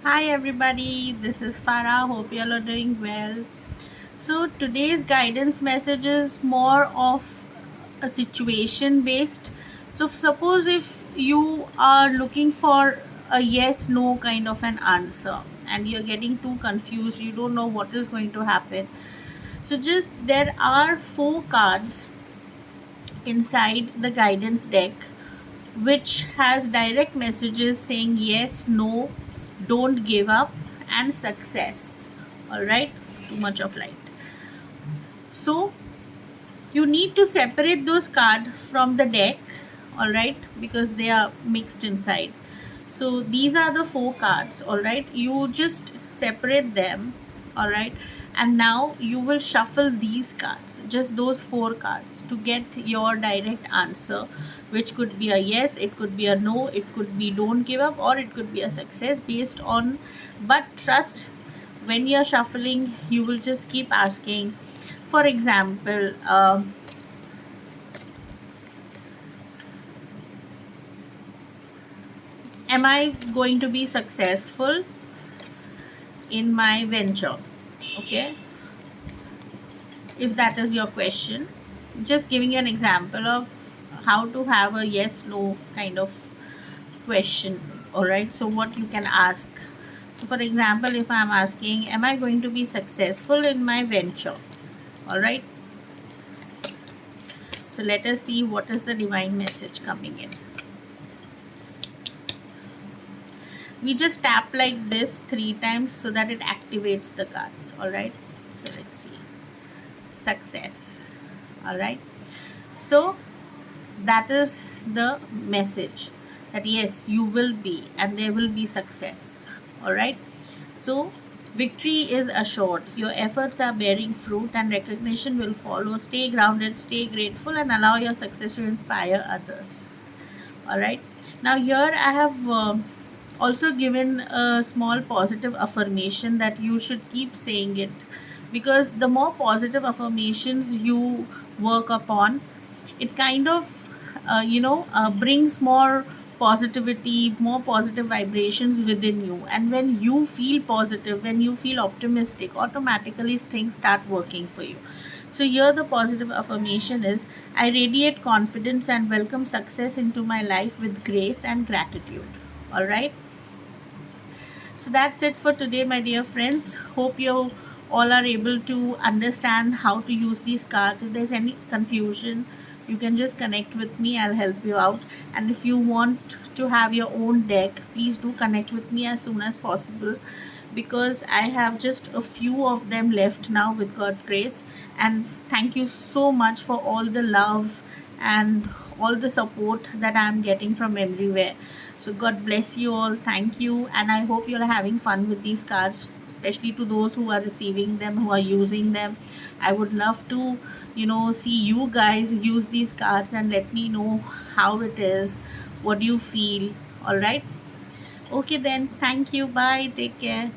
Hi everybody, this is Farah. Hope you all are doing well. So today's guidance message is more of a situation based. So suppose if you are looking for a yes no kind of an answer and you're getting too confused, you don't know what is going to happen. So just there are four cards inside the guidance deck which has direct messages saying yes, no, don't give up, and success. All right, too much of light. So you need to separate those cards from the deck, all right, because they are mixed inside. So these are the four cards, all right. You just separate them, all right, and now you will shuffle these cards, just those four cards, to get your direct answer, which could be a yes, it could be a no, it could be don't give up, or it could be a success based on. But trust, when you're shuffling you will just keep asking. For example, am I going to be successful in my venture? Okay, if that is your question, just giving you an example of how to have a yes no kind of question. All right, so what you can ask. So for example, if I'm asking, am I going to be successful in my venture? All right, so let us see what is the divine message coming in. We just tap like this 3 times so that it activates the cards. All right, so let's see. Success. All right, so that is the message, that yes, you will be and there will be success. All right, so victory is assured, your efforts are bearing fruit and recognition will follow. Stay grounded, stay grateful, and allow your success to inspire others. All right, now here I have also given a small positive affirmation that you should keep saying it, because the more positive affirmations you work upon, it kind of brings more positivity, more positive vibrations within you. And when you feel positive, when you feel optimistic, automatically things start working for you. So here the positive affirmation is, I radiate confidence and welcome success into my life with grace and gratitude. All right, so that's it for today, my dear friends. Hope you all are able to understand how to use these cards. If there's any confusion, you can just connect with me. I'll help you out. And if you want to have your own deck, please do connect with me as soon as possible, because I have just a few of them left now with God's grace. And thank you so much for all the love and all the support that I'm getting from everywhere. So God bless you all. Thank you, and I hope you're having fun with these cards, especially to those who are receiving them, who are using them. I would love to, see you guys use these cards and let me know how it is, what do you feel. All right. Okay then. Thank you. Bye. Take care.